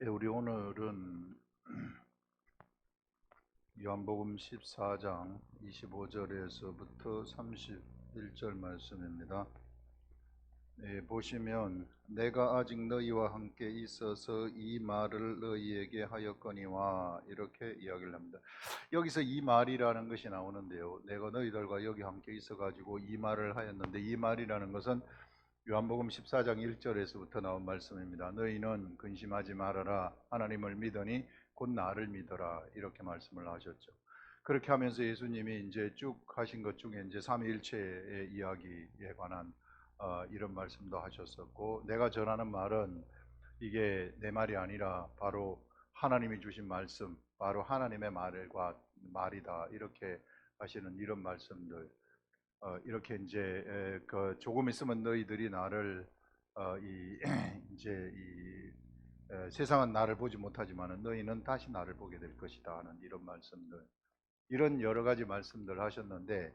예, 우리 오늘은 요한복음 14장 25절에서부터 31절 말씀입니다. 예, 보시면 내가 아직 너희와 함께 있어서 이 말을 너희에게 하였거니와 이렇게 이야기를 합니다. 여기서 이 말이라는 것이 나오는데요, 내가 너희들과 여기 함께 있어 가지고 이 말을 하였는데, 이 말이라는 것은 요한복음 14장 1절에서부터 나온 말씀입니다. 너희는 근심하지 말아라. 하나님을 믿으니 곧 나를 믿어라. 이렇게 말씀을 하셨죠. 그렇게 하면서 예수님이 이제 쭉 하신 것 중에 이제 삼위일체의 이야기에 관한 이런 말씀도 하셨었고, 내가 전하는 말은 이게 내 말이 아니라 바로 하나님이 주신 말씀, 바로 하나님의 말이다. 이렇게 하시는 이런 말씀들, 이렇게 이제 조금 있으면 너희들이 나를 이 이제 세상은 나를 보지 못하지만은 너희는 다시 나를 보게 될 것이다 하는 이런 말씀들, 이런 여러 가지 말씀들 하셨는데,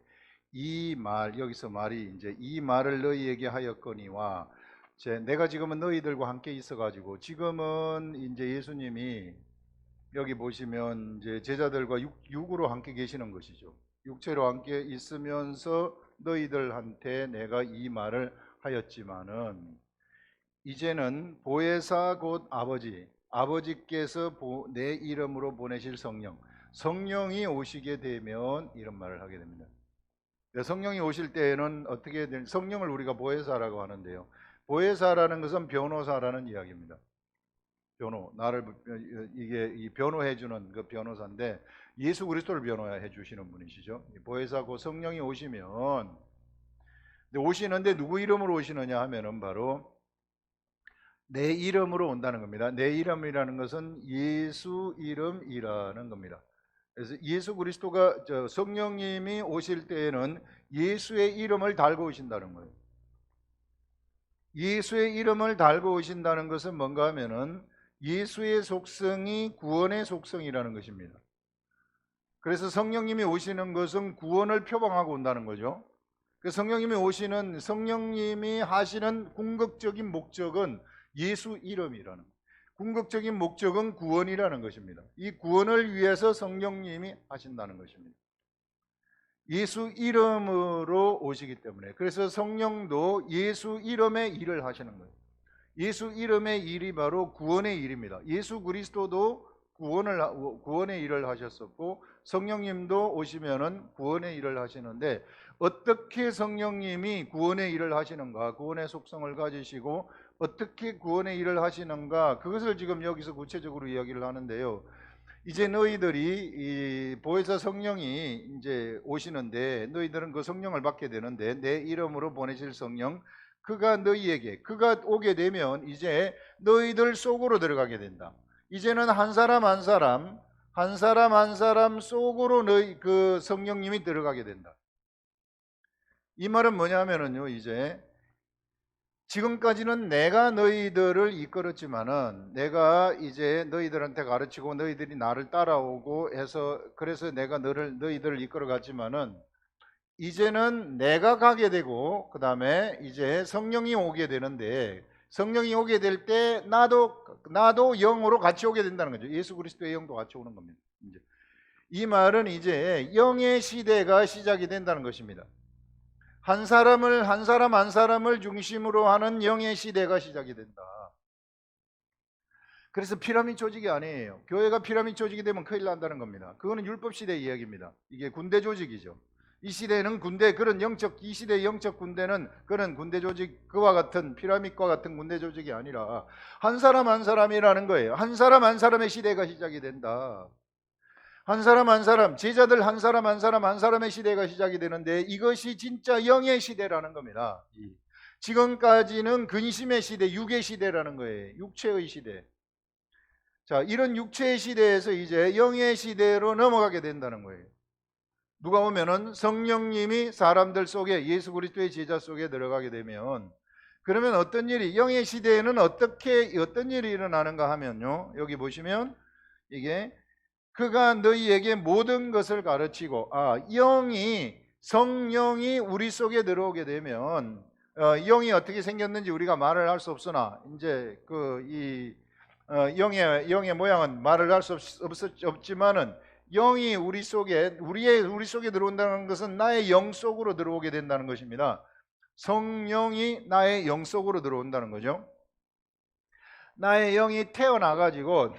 이 말, 여기서 말이 이제 이 말을 너희에게 하였거니와, 내가 지금은 너희들과 함께 있어 가지고, 지금은 이제 예수님이 여기 보시면 이제 제자들과 육으로 함께 계시는 것이죠. 육체로 함께 있으면서 너희들한테 내가 이 말을 하였지만은, 이제는 보혜사 곧 아버지께서 내 이름으로 보내실 성령이 오시게 되면 이런 말을 하게 됩니다. 성령이 오실 때에는 어떻게 된, 성령을 우리가 보혜사라고 하는데요, 보혜사라는 것은 변호사라는 이야기입니다. 나를 이게 이 변호해 주는 그 변호사인데, 예수 그리스도를 변호해 주시는 분이시죠. 보혜사고 성령이 오시면, 근데 오시는데 누구 이름으로 오시느냐 하면은 바로 내 이름으로 온다는 겁니다. 내 이름이라는 것은 예수 이름이라는 겁니다. 그래서 예수 그리스도가, 성령님이 오실 때에는 예수의 이름을 달고 오신다는 거예요. 예수의 이름을 달고 오신다는 것은 뭔가 하면은 예수의 속성이 구원의 속성이라는 것입니다. 그래서 성령님이 오시는 것은 구원을 표방하고 온다는 거죠. 성령님이 하시는 궁극적인 목적은 예수 이름이라는 거예요. 궁극적인 목적은 구원이라는 것입니다. 이 구원을 위해서 성령님이 하신다는 것입니다. 예수 이름으로 오시기 때문에, 그래서 성령도 예수 이름의 일을 하시는 거예요. 예수 이름의 일이 바로 구원의 일입니다. 예수 그리스도도 구원의 일을 하셨었고, 성령님도 오시면은 구원의 일을 하시는데, 어떻게 성령님이 구원의 일을 하시는가, 구원의 속성을 가지시고 어떻게 구원의 일을 하시는가, 그것을 지금 여기서 구체적으로 이야기를 하는데요. 이제 너희들이 이 보혜사 성령이 이제 오시는데, 너희들은 그 성령을 받게 되는데, 내 이름으로 보내실 성령, 그가 오게 되면 이제 너희들 속으로 들어가게 된다. 이제는 한 사람 한 사람 속으로 너희 그 성령님이 들어가게 된다. 이 말은 뭐냐면은요, 이제 지금까지는 내가 너희들을 이끌었지만은, 내가 이제 너희들한테 가르치고 너희들이 나를 따라오고 해서, 그래서 내가 너희들을 이끌어 갔지만은, 이제는 내가 가게 되고 그 다음에 이제 성령이 오게 되는데, 성령이 오게 될 때 나도 영으로 같이 오게 된다는 거죠. 예수 그리스도의 영도 같이 오는 겁니다. 이 말은 이제 영의 시대가 시작이 된다는 것입니다. 한 사람 한 사람을 중심으로 하는 영의 시대가 시작이 된다. 그래서 피라미드 조직이 아니에요. 교회가 피라미드 조직이 되면 큰일 난다는 겁니다. 그거는 율법 시대 이야기입니다. 이게 군대 조직이죠. 이 시대는 이 시대의 영적 군대는 그런 군대 조직, 그와 같은 피라미드과 같은 군대 조직이 아니라 한 사람 한 사람이라는 거예요. 한 사람 한 사람의 시대가 시작이 된다. 한 사람 한 사람, 제자들 한 사람 한 사람의 시대가 시작이 되는데, 이것이 진짜 영의 시대라는 겁니다. 지금까지는 근심의 시대, 육의 시대라는 거예요. 육체의 시대. 자, 이런 육체의 시대에서 이제 영의 시대로 넘어가게 된다는 거예요. 누가 보면은 성령님이 사람들 속에, 예수 그리스도의 제자 속에 들어가게 되면, 그러면 영의 시대에는 어떤 일이 일어나는가 하면요, 여기 보시면 이게 그가 너희에게 모든 것을 가르치고, 성령이 우리 속에 들어오게 되면, 영이 어떻게 생겼는지 우리가 말을 할 수 없으나, 이제 영의 모양은 말을 할 수 없지만은 영이 우리 속에 들어온다는 것은 나의 영 속으로 들어오게 된다는 것입니다. 성령이 나의 영 속으로 들어온다는 거죠. 나의 영이 태어나 가지고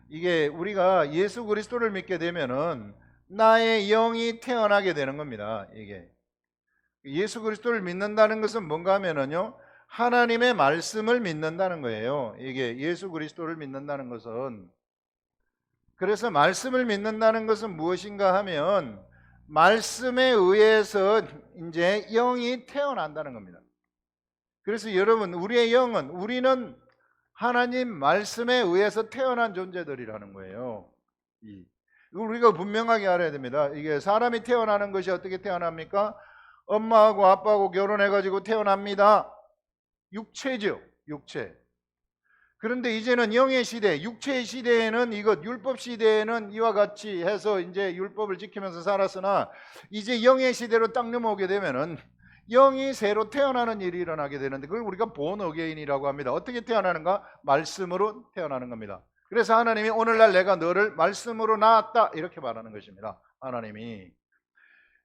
이게 우리가 예수 그리스도를 믿게 되면은 나의 영이 태어나게 되는 겁니다. 이게 예수 그리스도를 믿는다는 것은 뭔가 하면은요, 하나님의 말씀을 믿는다는 거예요. 이게 예수 그리스도를 믿는다는 것은, 그래서 말씀을 믿는다는 것은 무엇인가 하면 말씀에 의해서 이제 영이 태어난다는 겁니다. 그래서 여러분, 우리는 하나님 말씀에 의해서 태어난 존재들이라는 거예요. 우리가 분명하게 알아야 됩니다. 이게 사람이 태어나는 것이 어떻게 태어납니까? 엄마하고 아빠하고 결혼해가지고 태어납니다. 육체죠, 육체. 그런데 이제는 영의 시대, 육체의 시대에는 율법 시대에는 이와 같이 해서 이제 율법을 지키면서 살았으나 이제 영의 시대로 딱 넘어오게 되면은 영이 새로 태어나는 일이 일어나게 되는데 그걸 우리가 본 어게인이라고 합니다. 어떻게 태어나는가? 말씀으로 태어나는 겁니다. 그래서 하나님이 오늘날 내가 너를 말씀으로 낳았다 이렇게 말하는 것입니다. 하나님이.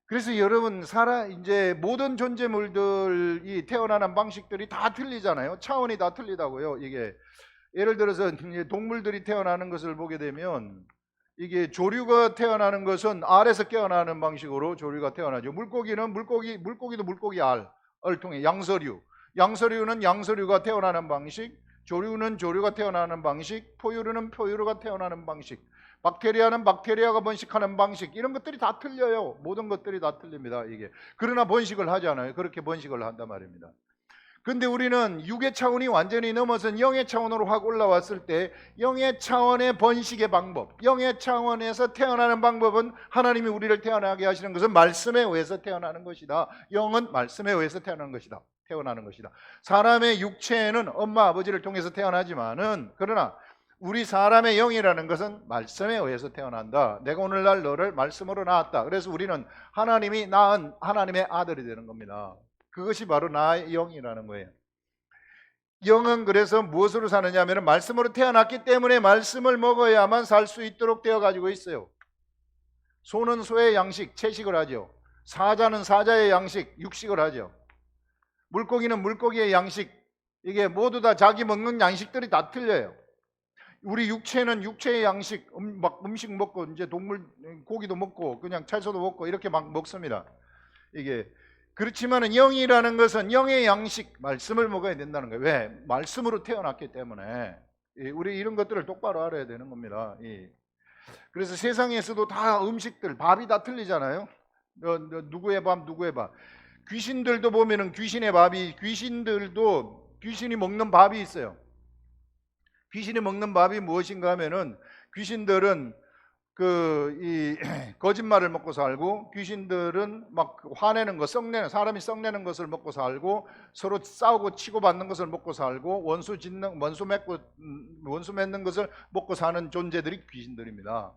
그래서 여러분 이제 모든 존재물들이 태어나는 방식들이 다 틀리잖아요. 차원이 다 틀리다고요. 이게 예를 들어서 동물들이 태어나는 것을 보게 되면 이게 조류가 태어나는 것은 알에서 깨어나는 방식으로 조류가 태어나죠. 물고기도 물고기 알을 통해 양서류는 양서류가 태어나는 방식, 조류는 조류가 태어나는 방식, 포유류는 포유류가 태어나는 방식, 박테리아는 박테리아가 번식하는 방식, 이런 것들이 다 틀려요. 모든 것들이 다 틀립니다. 이게 그러나 번식을 하잖아요. 그렇게 번식을 한단 말입니다. 근데 우리는 육의 차원이 완전히 넘어선 영의 차원으로 확 올라왔을 때 영의 차원의 번식의 방법, 영의 차원에서 태어나는 방법은 하나님이 우리를 태어나게 하시는 것은 말씀에 의해서 태어나는 것이다. 영은 말씀에 의해서 태어나는 것이다. 사람의 육체는 엄마 아버지를 통해서 태어나지만은 그러나 우리 사람의 영이라는 것은 말씀에 의해서 태어난다. 내가 오늘날 너를 말씀으로 낳았다. 그래서 우리는 하나님이 낳은 하나님의 아들이 되는 겁니다. 그것이 바로 나의 영이라는 거예요. 영은 그래서 무엇으로 사느냐 하면 말씀으로 태어났기 때문에 말씀을 먹어야만 살 수 있도록 되어 가지고 있어요. 소는 소의 양식, 채식을 하죠. 사자는 사자의 양식, 육식을 하죠. 물고기는 물고기의 양식, 이게 모두 다 자기 먹는 양식들이 다 틀려요. 우리 육체는 육체의 양식, 막 음식 먹고 이제 동물 고기도 먹고 그냥 채소도 먹고 이렇게 막 먹습니다. 이게 그렇지만은 영이라는 것은 영의 양식, 말씀을 먹어야 된다는 거예요. 왜? 말씀으로 태어났기 때문에. 우리 이런 것들을 똑바로 알아야 되는 겁니다. 그래서 세상에서도 다 음식들, 밥이 다 틀리잖아요. 누구의 밥, 누구의 밥. 귀신들도 보면은 귀신의 밥이, 귀신이 먹는 밥이 있어요. 귀신이 먹는 밥이 무엇인가 하면은 귀신들은 거짓말을 먹고 살고, 귀신들은 막 화내는 거, 사람이 썩내는 것을 먹고 살고, 서로 싸우고 치고받는 것을 먹고 살고, 원수 맺는 것을 먹고 사는 존재들이 귀신들입니다.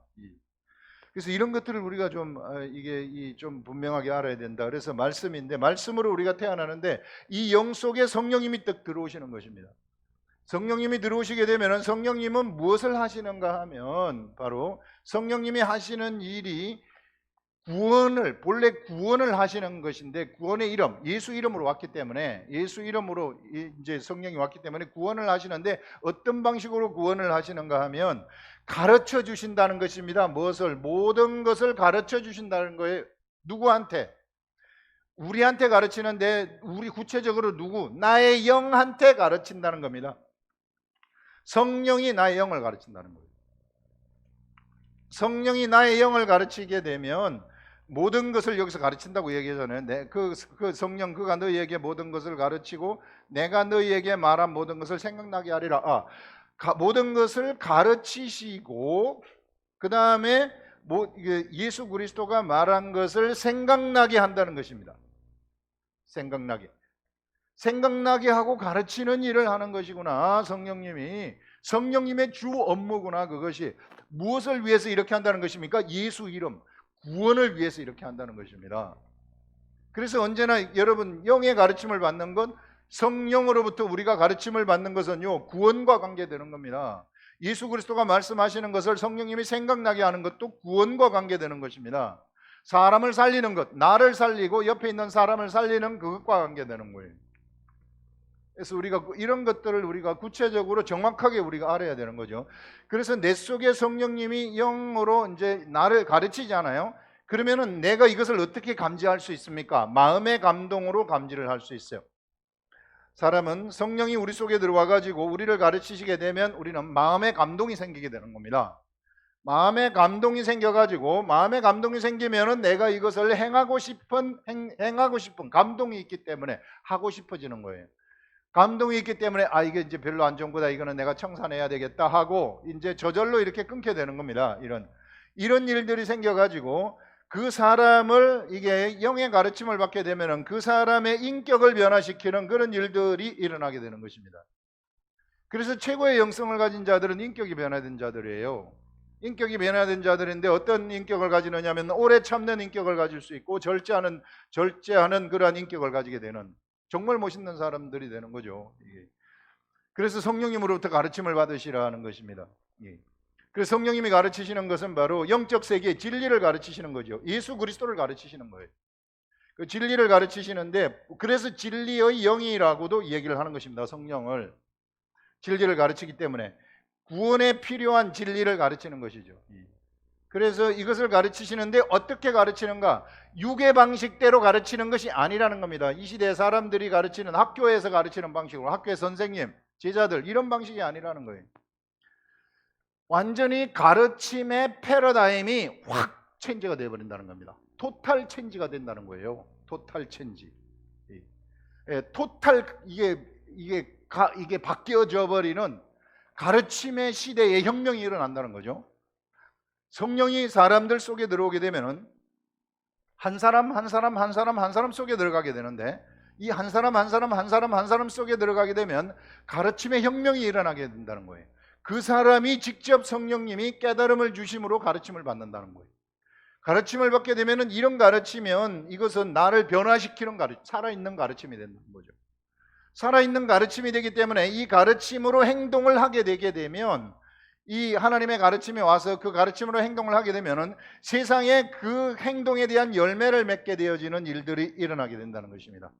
그래서 이런 것들을 우리가 좀 분명하게 알아야 된다. 그래서 말씀인데, 말씀으로 우리가 태어나는데 이 영 속에 성령님이 딱 들어오시는 것입니다. 성령님이 들어오시게 되면 성령님은 무엇을 하시는가 하면 바로 성령님이 하시는 일이 본래 구원을 하시는 것인데, 구원의 이름, 예수 이름으로 왔기 때문에, 예수 이름으로 이제 성령이 왔기 때문에 구원을 하시는데 어떤 방식으로 구원을 하시는가 하면 가르쳐 주신다는 것입니다. 모든 것을 가르쳐 주신다는 거예요. 누구한테? 우리한테 가르치는데, 우리 구체적으로 나의 영한테 가르친다는 겁니다. 성령이 나의 영을 가르친다는 거예요. 성령이 나의 영을 가르치게 되면 모든 것을 여기서 가르친다고 얘기하잖아요. 그 성령, 그가 너희에게 모든 것을 가르치고 내가 너희에게 말한 모든 것을 생각나게 하리라. 모든 것을 가르치시고 그 다음에 예수 그리스도가 말한 것을 생각나게 한다는 것입니다. 생각나게 하고 가르치는 일을 하는 것이구나. 성령님의 주 업무구나. 그것이 무엇을 위해서 이렇게 한다는 것입니까? 예수 이름, 구원을 위해서 이렇게 한다는 것입니다. 그래서 언제나 여러분, 영의 가르침을 받는 건, 성령으로부터 우리가 가르침을 받는 것은요, 구원과 관계되는 겁니다. 예수 그리스도가 말씀하시는 것을 성령님이 생각나게 하는 것도 구원과 관계되는 것입니다. 사람을 살리는 것, 나를 살리고 옆에 있는 사람을 살리는 그것과 관계되는 거예요. 그래서 우리가 이런 것들을 우리가 구체적으로 정확하게 우리가 알아야 되는 거죠. 그래서 내 속에 성령님이 영으로 이제 나를 가르치잖아요. 그러면은 내가 이것을 어떻게 감지할 수 있습니까? 마음의 감동으로 감지를 할 수 있어요. 사람은 성령이 우리 속에 들어와 가지고 우리를 가르치시게 되면 우리는 마음의 감동이 생기게 되는 겁니다. 마음의 감동이 생겨가지고 마음의 감동이 생기면은 내가 이것을 행하고 싶은 감동이 있기 때문에 하고 싶어지는 거예요. 감동이 있기 때문에 이게 이제 별로 안 좋은 거다, 이거는 내가 청산해야 되겠다 하고 이제 저절로 이렇게 끊게 되는 겁니다. 이런 일들이 생겨가지고 그 사람을 이게 영의 가르침을 받게 되면은 그 사람의 인격을 변화시키는 그런 일들이 일어나게 되는 것입니다. 그래서 최고의 영성을 가진 자들은 인격이 변화된 자들이에요. 인격이 변화된 자들인데 어떤 인격을 가지느냐 하면 오래 참는 인격을 가질 수 있고 절제하는 그러한 인격을 가지게 되는 정말 멋있는 사람들이 되는 거죠. 그래서 성령님으로부터 가르침을 받으시라는 것입니다. 그래서 성령님이 가르치시는 것은 바로 영적 세계의 진리를 가르치시는 거죠. 예수 그리스도를 가르치시는 거예요. 그 진리를 가르치시는데 그래서 진리의 영이라고도 얘기를 하는 것입니다. 성령을 진리를 가르치기 때문에 구원에 필요한 진리를 가르치는 것이죠. 그래서 이것을 가르치시는데 어떻게 가르치는가? 육의 방식대로 가르치는 것이 아니라는 겁니다. 이 시대 사람들이 가르치는 학교에서 가르치는 방식으로, 학교의 선생님, 제자들 이런 방식이 아니라는 거예요. 완전히 가르침의 패러다임이 확 체인지가 되어버린다는 겁니다. 토탈 체인지가 된다는 거예요. 토탈 체인지. 토탈 이게 바뀌어져 버리는 가르침의 시대에 혁명이 일어난다는 거죠. 성령이 사람들 속에 들어오게 되면은 한 사람 속에 들어가게 되는데 이 한 사람 속에 들어가게 되면 가르침의 혁명이 일어나게 된다는 거예요. 그 사람이 직접 성령님이 깨달음을 주심으로 가르침을 받는다는 거예요. 가르침을 받게 되면은 이런 가르치면 이것은 나를 변화시키는 살아있는 가르침이 된다는 거죠. 살아있는 가르침이 되기 때문에 이 가르침으로 행동을 하게 되게 되면 이 하나님의 가르침이 와서 그 가르침으로 행동을 하게 되면은 세상에 그 행동에 대한 열매를 맺게 되어지는 일들이 일어나게 된다는 것입니다.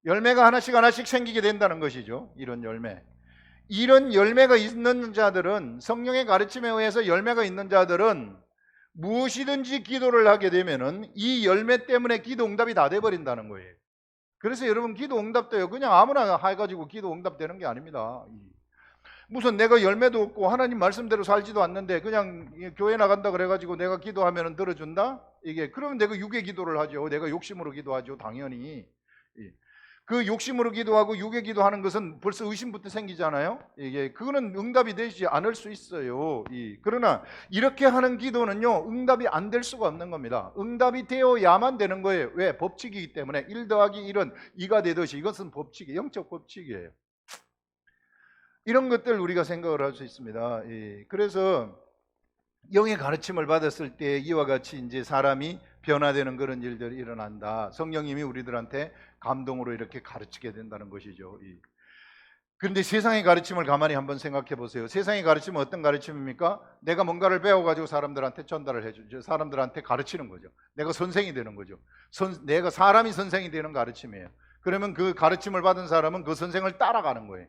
열매가 하나씩 생기게 된다는 것이죠. 이런 열매가 있는 자들은, 성령의 가르침에 의해서 열매가 있는 자들은 무엇이든지 기도를 하게 되면은 이 열매 때문에 기도 응답이 다 돼버린다는 거예요. 그래서 여러분, 기도 응답돼요. 그냥 아무나 해가지고 기도 응답되는 게 아닙니다. 무슨 내가 열매도 없고 하나님 말씀대로 살지도 않는데 그냥 교회 나간다 그래가지고 내가 기도하면 들어준다? 그러면 내가 육의 기도를 하죠. 내가 욕심으로 기도하죠. 당연히. 그 욕심으로 기도하고 육의 기도하는 것은 벌써 의심부터 생기잖아요. 그거는 응답이 되지 않을 수 있어요. 그러나 이렇게 하는 기도는요, 응답이 안 될 수가 없는 겁니다. 응답이 되어야만 되는 거예요. 왜? 법칙이기 때문에 1 더하기 1은 2가 되듯이 이것은 법칙이에요. 영적 법칙이에요. 이런 것들 우리가 생각을 할 수 있습니다. 그래서 영의 가르침을 받았을 때 이와 같이 이제 사람이 변화되는 그런 일들이 일어난다. 성령님이 우리들한테 감동으로 이렇게 가르치게 된다는 것이죠. 그런데 세상의 가르침을 가만히 한번 생각해 보세요. 세상의 가르침은 어떤 가르침입니까? 내가 뭔가를 배워가지고 사람들한테 전달을 해주죠. 사람들한테 가르치는 거죠. 내가 선생이 되는 거죠. 내가 사람이 선생이 되는 가르침이에요. 그러면 그 가르침을 받은 사람은 그 선생을 따라가는 거예요.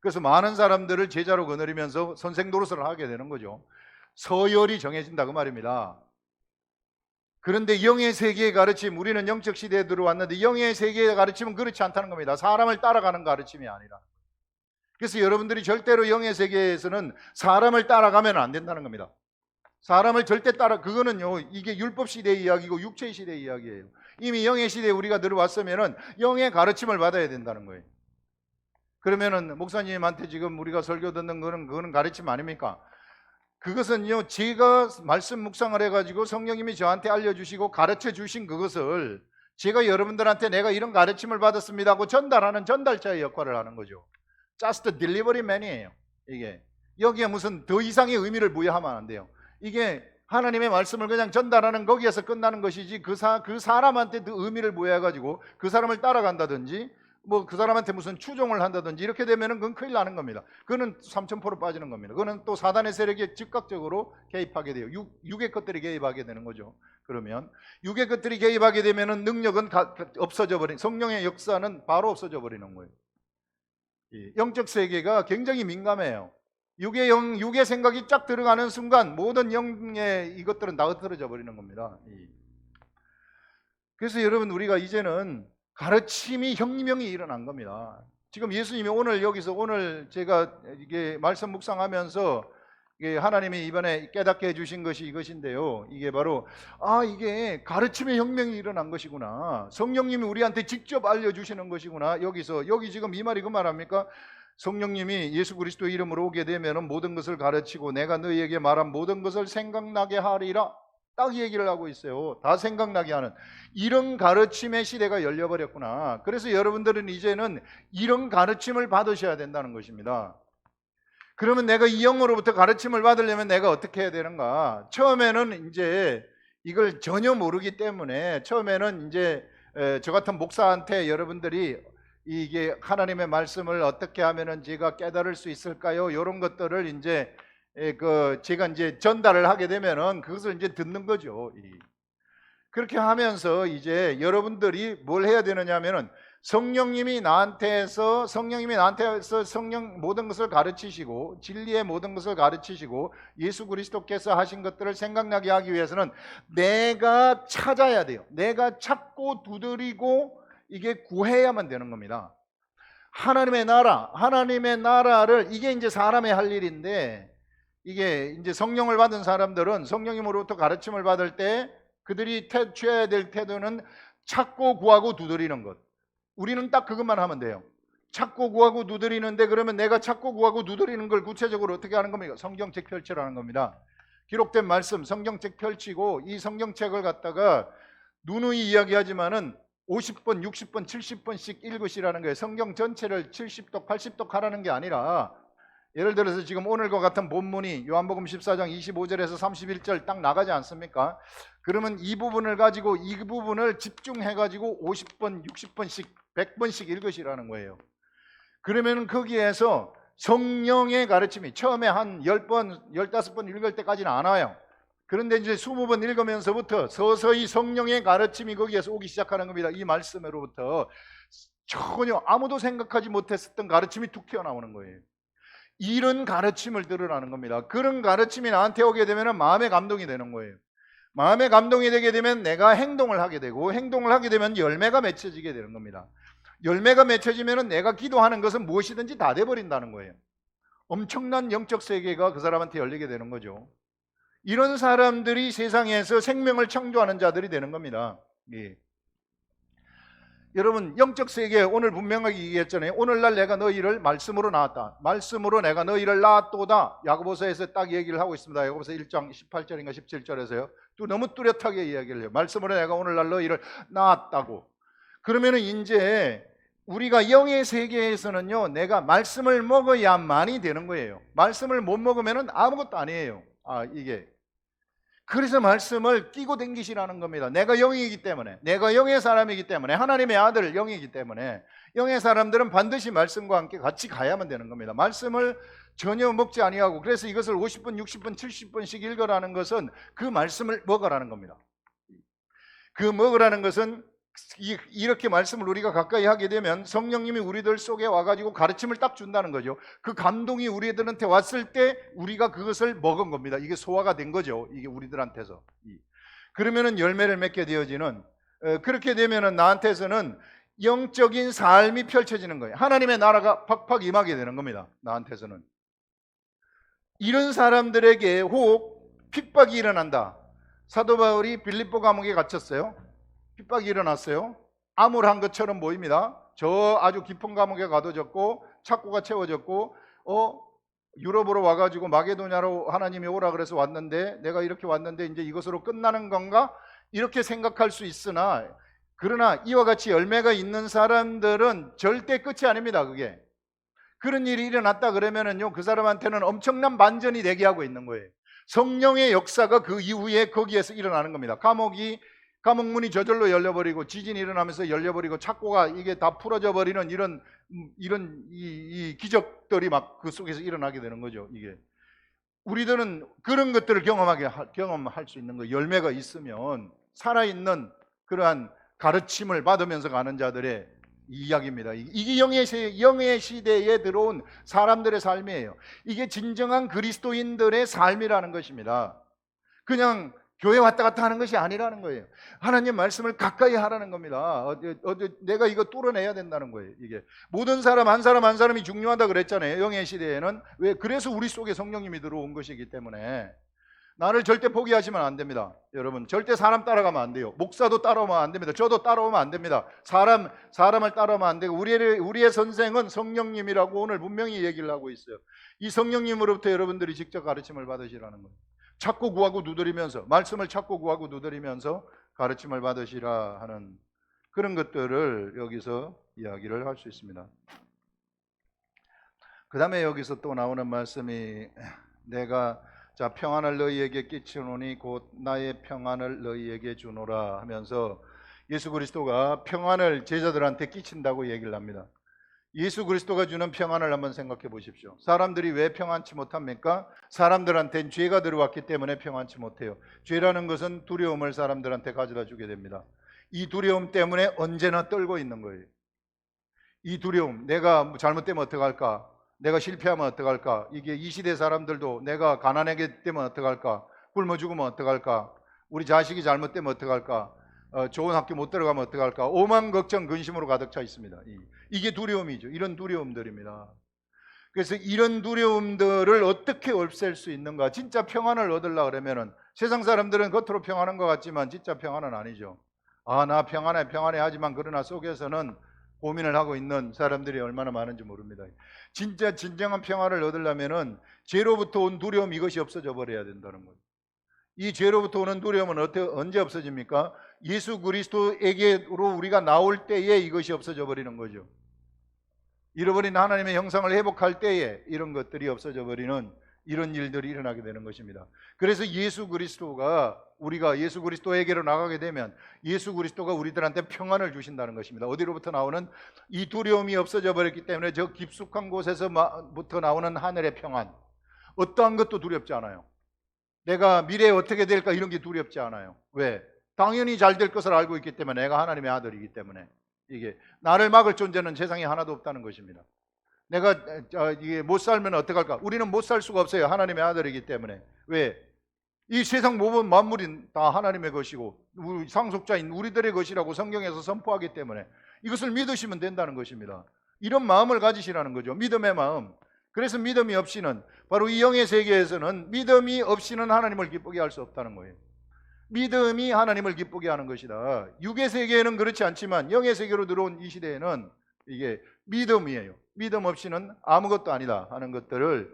그래서 많은 사람들을 제자로 거느리면서 선생 노릇을 하게 되는 거죠. 서열이 정해진다 그 말입니다. 그런데 영의 세계의 가르침, 우리는 영적 시대에 들어왔는데 영의 세계의 가르침은 그렇지 않다는 겁니다. 사람을 따라가는 가르침이 아니라. 그래서 여러분들이 절대로 영의 세계에서는 사람을 따라가면 안 된다는 겁니다. 사람을 절대 그거는요, 이게 율법 시대의 이야기고 육체의 시대의 이야기예요. 이미 영의 시대에 우리가 들어왔으면은 영의 가르침을 받아야 된다는 거예요. 그러면은 목사님한테 지금 우리가 설교 듣는 그거는 가르침 아닙니까? 그것은요, 제가 말씀 묵상을 해가지고 성령님이 저한테 알려주시고 가르쳐 주신 그것을 제가 여러분들한테 내가 이런 가르침을 받았습니다 하고 전달하는 전달자의 역할을 하는 거죠. Just delivery man이에요. 여기에 무슨 더 이상의 의미를 부여하면 안 돼요. 이게 하나님의 말씀을 그냥 전달하는 거기에서 끝나는 것이지 그 사람한테 더 의미를 부여해가지고 그 사람을 따라간다든지 뭐 그 사람한테 무슨 추종을 한다든지 이렇게 되면은 그건 큰일 나는 겁니다. 그거는 3000% 빠지는 겁니다. 그거는 또 사단의 세력이 즉각적으로 개입하게 돼요. 육의 것들이 개입하게 되는 거죠. 그러면 육의 것들이 개입하게 되면은 능력은 없어져 버린, 성령의 역사는 바로 없어져 버리는 거예요. 영적 세계가 굉장히 민감해요. 육의 생각이 쫙 들어가는 순간 모든 영의 이것들은 다 흩어져 버리는 겁니다. 그래서 여러분, 우리가 이제는 가르침이 혁명이 일어난 겁니다. 지금 예수님이 오늘 제가 이게 말씀 묵상하면서 이게 하나님이 이번에 깨닫게 해주신 것이 이것인데요. 이게 바로 이게 가르침의 혁명이 일어난 것이구나. 성령님이 우리한테 직접 알려주시는 것이구나. 여기 지금 이 말이 그 말합니까? 성령님이 예수 그리스도 이름으로 오게 되면 모든 것을 가르치고 내가 너희에게 말한 모든 것을 생각나게 하리라. 딱 얘기를 하고 있어요. 다 생각나게 하는 이런 가르침의 시대가 열려버렸구나. 그래서 여러분들은 이제는 이런 가르침을 받으셔야 된다는 것입니다. 그러면 내가 이 영으로부터 가르침을 받으려면 내가 어떻게 해야 되는가? 처음에는 이제 이걸 전혀 모르기 때문에 처음에는 이제 저 같은 목사한테 여러분들이 이게 하나님의 말씀을 어떻게 하면은 제가 깨달을 수 있을까요? 이런 것들을 이제 제가 이제 전달을 하게 되면은 그것을 이제 듣는 거죠. 그렇게 하면서 이제 여러분들이 뭘 해야 되느냐면은 성령님이 나한테서 성령 모든 것을 가르치시고 진리의 모든 것을 가르치시고 예수 그리스도께서 하신 것들을 생각나게 하기 위해서는 내가 찾아야 돼요. 내가 찾고 두드리고 이게 구해야만 되는 겁니다. 하나님의 나라를 이게 이제 사람의 할 일인데 이게 이제 성령을 받은 사람들은 성령님으로부터 가르침을 받을 때 그들이 취해야 될 태도는 찾고 구하고 두드리는 것. 우리는 딱 그것만 하면 돼요. 찾고 구하고 두드리는데 그러면 내가 찾고 구하고 두드리는 걸 구체적으로 어떻게 하는 겁니까? 성경책 펼치라는 겁니다. 기록된 말씀 성경책 펼치고 이 성경책을 갖다가 누누이 이야기하지만은 50번, 60번, 70번씩 읽으시라는 거예요. 성경 전체를 70독, 80독 하라는 게 아니라 예를 들어서 지금 오늘과 같은 본문이 요한복음 14장 25절에서 31절 딱 나가지 않습니까? 그러면 이 부분을 가지고 이 부분을 집중해 가지고 50번, 60번씩, 100번씩 읽으시라는 거예요. 그러면 거기에서 성령의 가르침이 처음에 한 10번, 15번 읽을 때까지는 안 와요. 그런데 이제 20번 읽으면서부터 서서히 성령의 가르침이 거기에서 오기 시작하는 겁니다. 이 말씀으로부터 전혀 아무도 생각하지 못했었던 가르침이 툭 튀어나오는 거예요. 이런 가르침을 들으라는 겁니다. 그런 가르침이 나한테 오게 되면 마음의 감동이 되는 거예요. 마음의 감동이 되게 되면 내가 행동을 하게 되고 행동을 하게 되면 열매가 맺혀지게 되는 겁니다. 열매가 맺혀지면 내가 기도하는 것은 무엇이든지 다 돼버린다는 거예요. 엄청난 영적 세계가 그 사람한테 열리게 되는 거죠. 이런 사람들이 세상에서 생명을 창조하는 자들이 되는 겁니다. 예. 여러분, 영적 세계 오늘 분명하게 얘기했잖아요. 오늘날 내가 너희를 말씀으로 낳았다. 말씀으로 내가 너희를 낳았도다. 야고보서에서 딱 얘기를 하고 있습니다. 야고보서 1장 18절인가 17절에서요. 또 너무 뚜렷하게 이야기를 해요. 말씀으로 내가 오늘날 너희를 낳았다고. 그러면은 이제 우리가 영의 세계에서는요, 내가 말씀을 먹어야만이 되는 거예요. 말씀을 못 먹으면은 아무것도 아니에요. 이게. 그래서 말씀을 끼고 댕기시라는 겁니다. 내가 영이기 때문에, 내가 영의 사람이기 때문에, 하나님의 아들 영이기 때문에 영의 사람들은 반드시 말씀과 함께 같이 가야만 되는 겁니다. 말씀을 전혀 먹지 아니하고, 그래서 이것을 50번, 60번, 70번씩 읽으라는 것은 그 말씀을 먹으라는 겁니다. 그 먹으라는 것은 이렇게 말씀을 우리가 가까이 하게 되면 성령님이 우리들 속에 와가지고 가르침을 딱 준다는 거죠. 그 감동이 우리들한테 왔을 때 우리가 그것을 먹은 겁니다. 이게 소화가 된 거죠. 이게 우리들한테서. 그러면은 열매를 맺게 되어지는, 그렇게 되면은 나한테서는 영적인 삶이 펼쳐지는 거예요. 하나님의 나라가 팍팍 임하게 되는 겁니다. 나한테서는. 이런 사람들에게 혹 핍박이 일어난다. 사도 바울이 빌립보 감옥에 갇혔어요. 핍박이 일어났어요. 암울한 것처럼 보입니다. 저 아주 깊은 감옥에 가둬졌고 착고가 채워졌고 유럽으로 와가지고 마게도냐로 하나님이 오라 그래서 왔는데 내가 이렇게 왔는데 이제 이것으로 끝나는 건가? 이렇게 생각할 수 있으나, 그러나 이와 같이 열매가 있는 사람들은 절대 끝이 아닙니다. 그게 그런 일이 일어났다 그러면은요, 그 사람한테는 엄청난 반전이 되게 하고 있는 거예요. 성령의 역사가 그 이후에 거기에서 일어나는 겁니다. 감옥이 감옥 문이 저절로 열려버리고 지진이 일어나면서 열려버리고 착고가 이게 다 풀어져 버리는 이런 이 기적들이 막 그 속에서 일어나게 되는 거죠. 이게 우리들은 그런 것들을 경험할 수 있는 거, 열매가 있으면 살아있는 그러한 가르침을 받으면서 가는 자들의 이야기입니다. 이게 영의 시대에 들어온 사람들의 삶이에요. 이게 진정한 그리스도인들의 삶이라는 것입니다. 그냥 교회 왔다 갔다 하는 것이 아니라는 거예요. 하나님 말씀을 가까이 하라는 겁니다. 내가 이거 뚫어내야 된다는 거예요. 이게 모든 사람 한 사람이 중요하다 그랬잖아요. 영의 시대에는. 왜? 그래서 우리 속에 성령님이 들어온 것이기 때문에 나를 절대 포기하시면 안 됩니다. 여러분, 절대 사람 따라가면 안 돼요. 목사도 따라오면 안 됩니다. 저도 따라오면 안 됩니다. 사람을 따라오면 안 되고 우리의 선생은 성령님이라고 오늘 분명히 얘기를 하고 있어요. 이 성령님으로부터 여러분들이 직접 가르침을 받으시라는 거예요. 찾고 구하고 두드리면서, 말씀을 찾고 구하고 두드리면서 가르침을 받으시라 하는 그런 것들을 여기서 이야기를 할 수 있습니다. 그 다음에 여기서 또 나오는 말씀이 내가 평안을 너희에게 끼치노니 곧 나의 평안을 너희에게 주노라 하면서 예수 그리스도가 평안을 제자들한테 끼친다고 얘기를 합니다. 예수 그리스도가 주는 평안을 한번 생각해 보십시오. 사람들이 왜 평안치 못합니까? 사람들한테는 죄가 들어왔기 때문에 평안치 못해요. 죄라는 것은 두려움을 사람들한테 가져다 주게 됩니다. 이 두려움 때문에 언제나 떨고 있는 거예요. 이 두려움, 내가 잘못되면 어떡할까? 내가 실패하면 어떡할까? 이게 이 시대 사람들도 내가 가난하게 되면 어떡할까? 굶어 죽으면 어떡할까? 우리 자식이 잘못되면 어떡할까? 좋은 학교 못 들어가면 어떡할까? 오만 걱정 근심으로 가득 차 있습니다. 이게 두려움이죠. 이런 두려움들입니다. 그래서 이런 두려움들을 어떻게 없앨 수 있는가? 진짜 평안을 얻으려고 그러면은 세상 사람들은 겉으로 평안한 것 같지만 진짜 평안은 아니죠. 나 평안해 하지만 그러나 속에서는 고민을 하고 있는 사람들이 얼마나 많은지 모릅니다. 진짜 진정한 평안을 얻으려면은 죄로부터 온 두려움 이것이 없어져 버려야 된다는 거예요. 이 죄로부터 오는 두려움은 언제 없어집니까? 예수 그리스도에게로 우리가 나올 때에 이것이 없어져 버리는 거죠. 잃어버린 하나님의 형상을 회복할 때에 이런 것들이 없어져 버리는 이런 일들이 일어나게 되는 것입니다. 그래서 우리가 예수 그리스도에게로 나가게 되면 예수 그리스도가 우리들한테 평안을 주신다는 것입니다. 어디로부터 나오는 이 두려움이 없어져 버렸기 때문에 저 깊숙한 곳에서부터 나오는 하늘의 평안, 어떠한 것도 두렵지 않아요. 내가 미래에 어떻게 될까 이런 게 두렵지 않아요. 왜? 당연히 잘 될 것을 알고 있기 때문에 내가 하나님의 아들이기 때문에 이게 나를 막을 존재는 세상에 하나도 없다는 것입니다. 내가 이게 못 살면 어떡할까? 우리는 못 살 수가 없어요. 하나님의 아들이기 때문에. 왜? 이 세상 모든 만물이 다 하나님의 것이고 상속자인 우리들의 것이라고 성경에서 선포하기 때문에 이것을 믿으시면 된다는 것입니다. 이런 마음을 가지시라는 거죠. 믿음의 마음. 그래서 믿음이 없이는 바로 이 영의 세계에서는 믿음이 없이는 하나님을 기쁘게 할 수 없다는 거예요. 믿음이 하나님을 기쁘게 하는 것이다. 육의 세계에는 그렇지 않지만 영의 세계로 들어온 이 시대에는 이게 믿음이에요. 믿음 없이는 아무것도 아니다 하는 것들을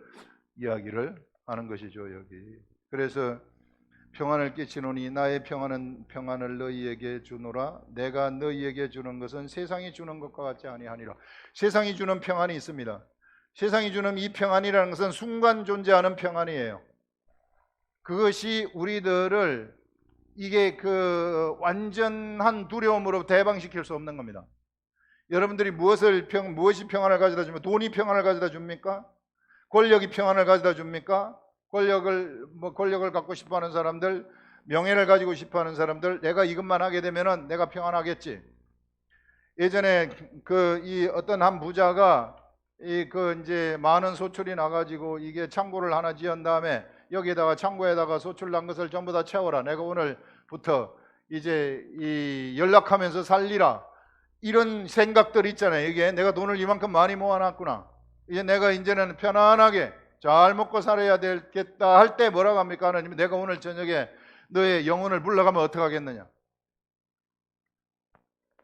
이야기를 하는 것이죠. 여기. 그래서 평안을 끼치노니 나의 평안을 너희에게 주노라. 내가 너희에게 주는 것은 세상이 주는 것과 같지 아니하니라. 세상이 주는 평안이 있습니다. 세상이 주는 이 평안이라는 것은 순간 존재하는 평안이에요. 그것이 우리들을 이게 그 완전한 두려움으로 대방시킬 수 없는 겁니다. 여러분들이 무엇이 평안을 가져다 줍니까? 돈이 평안을 가져다 줍니까? 권력이 평안을 가져다 줍니까? 권력을 갖고 싶어하는 사람들, 명예를 가지고 싶어하는 사람들, 내가 이것만 하게 되면은 내가 평안하겠지. 예전에 이 어떤 한 부자가 이제 많은 소출이 나가지고 이게 창고를 하나 지은 다음에 여기에다가 창고에다가 소출 난 것을 전부 다 채워라. 내가 오늘부터 이제 연락하면서 살리라. 이런 생각들 있잖아요. 이게 내가 돈을 이만큼 많이 모아놨구나. 이제 내가 이제는 편안하게 잘 먹고 살아야 되겠다 할 때 뭐라고 합니까? 하나님, 내가 오늘 저녁에 너의 영혼을 물러가면 어떡하겠느냐?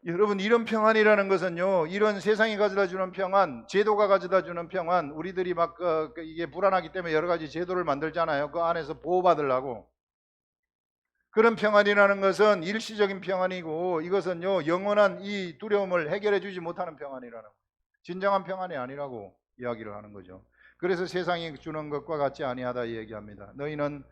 여러분, 이런 평안이라는 것은요, 이런 세상이 가져다 주는 평안, 제도가 가져다 주는 평안, 우리들이 막 이게 불안하기 때문에 여러 가지 제도를 만들잖아요. 그 안에서 보호받으려고. 그런 평안이라는 것은 일시적인 평안이고 이것은요, 영원한 이 두려움을 해결해 주지 못하는 평안이라는 거예요. 진정한 평안이 아니라고 이야기를 하는 거죠. 그래서 세상이 주는 것과 같지 아니하다 얘기합니다. 너희는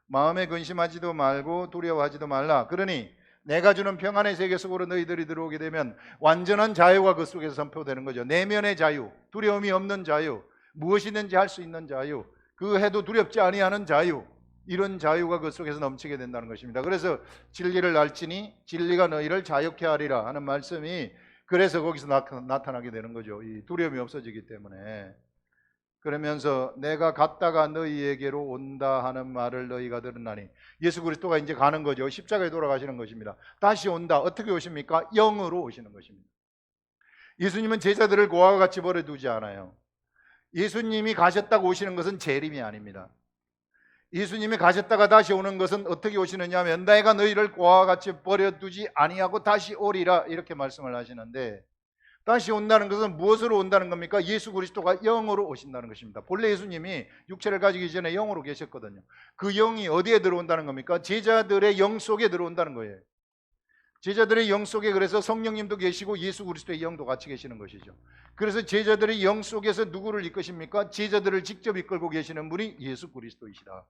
마음에 근심하지도 말고 두려워하지도 말라. 그러니 내가 주는 평안의 세계 속으로 너희들이 들어오게 되면 완전한 자유가 그 속에서 선포되는 거죠. 내면의 자유, 두려움이 없는 자유, 무엇이든지 할 수 있는 자유, 그 해도 두렵지 아니하는 자유, 이런 자유가 그 속에서 넘치게 된다는 것입니다. 그래서 진리를 알지니 진리가 너희를 자유케 하리라 하는 말씀이 그래서 거기서 나타나게 되는 거죠. 이 두려움이 없어지기 때문에. 그러면서 내가 갔다가 너희에게로 온다 하는 말을 너희가 들었나니, 예수 그리스도가 이제 가는 거죠. 십자가에 돌아가시는 것입니다. 다시 온다. 어떻게 오십니까? 영으로 오시는 것입니다. 예수님은 제자들을 고아와 같이 버려두지 않아요. 예수님이 가셨다고 오시는 것은 재림이 아닙니다. 예수님이 가셨다가 다시 오는 것은 어떻게 오시느냐 하면 내가 너희를 고아와 같이 버려두지 아니하고 다시 오리라, 이렇게 말씀을 하시는데, 다시 온다는 것은 무엇으로 온다는 겁니까? 예수 그리스도가 영으로 오신다는 것입니다. 본래 예수님이 육체를 가지기 전에 영으로 계셨거든요. 그 영이 어디에 들어온다는 겁니까? 제자들의 영 속에 들어온다는 거예요. 제자들의 영 속에 그래서 성령님도 계시고 예수 그리스도의 영도 같이 계시는 것이죠. 그래서 제자들의 영 속에서 누구를 이끄십니까? 제자들을 직접 이끌고 계시는 분이 예수 그리스도이시다.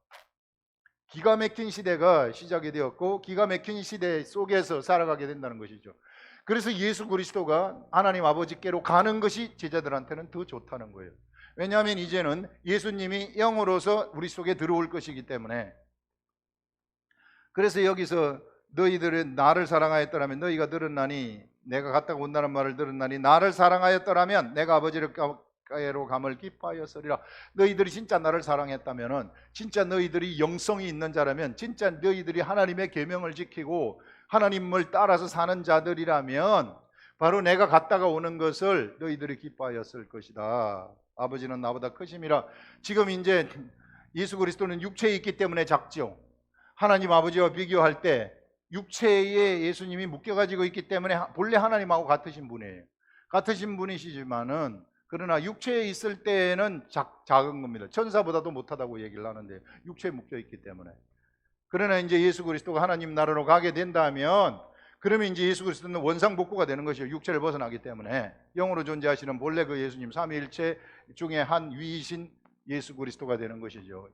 기가 막힌 시대가 시작이 되었고 기가 막힌 시대 속에서 살아가게 된다는 것이죠. 그래서 예수 그리스도가 하나님 아버지께로 가는 것이 제자들한테는 더 좋다는 거예요. 왜냐하면 이제는 예수님이 영으로서 우리 속에 들어올 것이기 때문에. 그래서 여기서 너희들은 나를 사랑하였더라면 너희가 들었나니, 내가 갔다가 온다는 말을 들었나니 나를 사랑하였더라면 내가 아버지께로 감을 기뻐하였으리라. 너희들이 진짜 나를 사랑했다면, 진짜 너희들이 영성이 있는 자라면, 진짜 너희들이 하나님의 계명을 지키고 하나님을 따라서 사는 자들이라면 바로 내가 갔다가 오는 것을 너희들이 기뻐하였을 것이다. 아버지는 나보다 크심이라. 지금 이제 예수 그리스도는 육체에 있기 때문에 작죠. 하나님 아버지와 비교할 때 육체에 예수님이 묶여가지고 있기 때문에 본래 하나님하고 같으신 분이에요. 같으신 분이시지만은 그러나 육체에 있을 때는 작은 겁니다. 천사보다도 못하다고 얘기를 하는데 육체에 묶여 있기 때문에. 그러나 이제 예수 그리스도가 하나님 나라로 가게 된다면, 그러면 이제 예수 그리스도는 원상복구가 되는 것이요. 육체를 벗어나기 때문에 영으로 존재하시는 본래 그 예수님 삼위일체 중에 한 위이신 예수 그리스도가 되는 것이죠.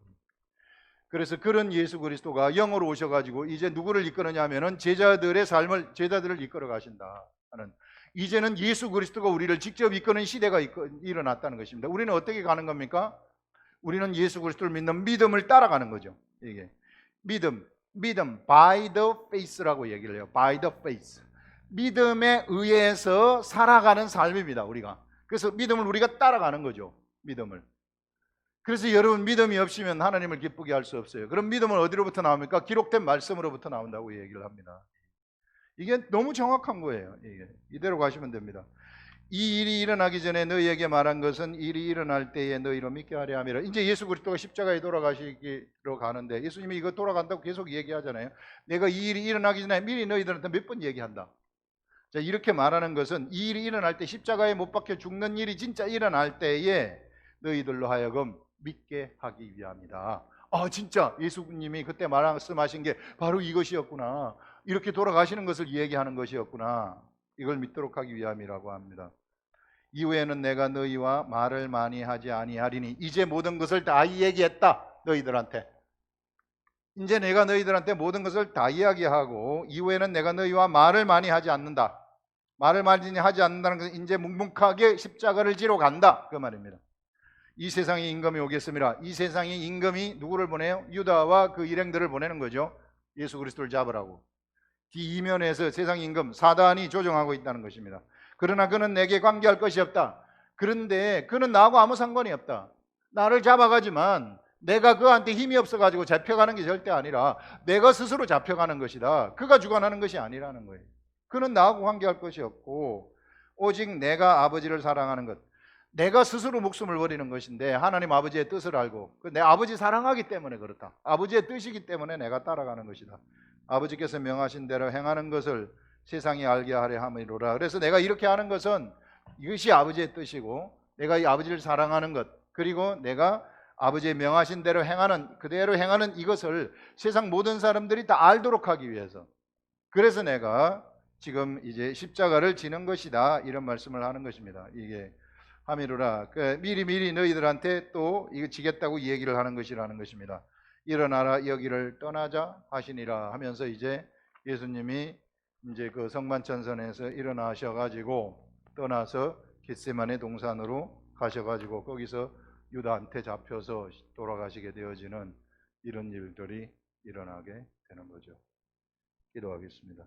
그래서 그런 예수 그리스도가 영으로 오셔가지고 이제 누구를 이끌느냐 하면은 제자들의 삶을, 제자들을 이끌어 가신다 하는, 이제는 예수 그리스도가 우리를 직접 이끄는 시대가 일어났다는 것입니다. 우리는 어떻게 가는 겁니까? 우리는 예수 그리스도를 믿는 믿음을 따라가는 거죠. 이게 믿음, by the faith라고 얘기를 해요. by the faith. 믿음에 의해서 살아가는 삶입니다, 우리가. 그래서 믿음을 우리가 따라가는 거죠. 믿음을. 그래서 여러분, 믿음이 없으면 하나님을 기쁘게 할 수 없어요. 그럼 믿음은 어디로부터 나옵니까? 기록된 말씀으로부터 나온다고 얘기를 합니다. 이게 너무 정확한 거예요. 이대로 가시면 됩니다. 이 일이 일어나기 전에 너희에게 말한 것은 일이 일어날 때에 너희로 믿게 하려 함이라. 이제 예수 그리스도가 십자가에 돌아가시기로 가는데, 예수님이 이거 돌아간다고 계속 얘기하잖아요. 내가 이 일이 일어나기 전에 미리 너희들한테 몇 번 얘기한다. 자, 이렇게 말하는 것은 이 일이 일어날 때, 십자가에 못 박혀 죽는 일이 진짜 일어날 때에 너희들로 하여금 믿게 하기 위함이다. 아, 진짜 예수님이 그때 말씀하신 게 바로 이것이었구나. 이렇게 돌아가시는 것을 얘기하는 것이었구나. 이걸 믿도록 하기 위함이라고 합니다. 이후에는 내가 너희와 말을 많이 하지 아니하리니, 이제 모든 것을 다 얘기했다. 너희들한테. 이제 내가 너희들한테 모든 것을 다 이야기하고, 이후에는 내가 너희와 말을 많이 하지 않는다. 말을 많이 하지 않는다는 것은 이제 묵묵하게 십자가를 지러 간다, 그 말입니다. 이 세상에 임금이 오겠습니다. 이 세상에 임금이 누구를 보내요? 유다와 그 일행들을 보내는 거죠. 예수 그리스도를 잡으라고. 이면에서 세상 임금 사단이 조종하고 있다는 것입니다. 그러나 그는 내게 관계할 것이 없다. 그런데 그는 나하고 아무 상관이 없다. 나를 잡아가지만 내가 그한테 힘이 없어가지고 잡혀가는 게 절대 아니라 내가 스스로 잡혀가는 것이다. 그가 주관하는 것이 아니라는 거예요. 그는 나하고 관계할 것이 없고 오직 내가 아버지를 사랑하는 것, 내가 스스로 목숨을 버리는 것인데 하나님 아버지의 뜻을 알고, 내 아버지 사랑하기 때문에 그렇다. 아버지의 뜻이기 때문에 내가 따라가는 것이다. 아버지께서 명하신 대로 행하는 것을 세상이 알게 하려 함이로라. 그래서 내가 이렇게 하는 것은 이것이 아버지의 뜻이고, 내가 이 아버지를 사랑하는 것, 그리고 내가 아버지의 명하신 대로 행하는, 그대로 행하는 이것을 세상 모든 사람들이 다 알도록 하기 위해서, 그래서 내가 지금 이제 십자가를 지는 것이다, 이런 말씀을 하는 것입니다. 이게 함이로라. 미리 너희들한테 또 이거 지겠다고 얘기를 하는 것이라는 것입니다. 일어나라, 여기를 떠나자 하시니라 하면서 이제 예수님이 이제 그 성만찬선에서 일어나셔가지고 떠나서 겟세마네 동산으로 가셔가지고 거기서 유다한테 잡혀서 돌아가시게 되어지는 이런 일들이 일어나게 되는 거죠. 기도하겠습니다.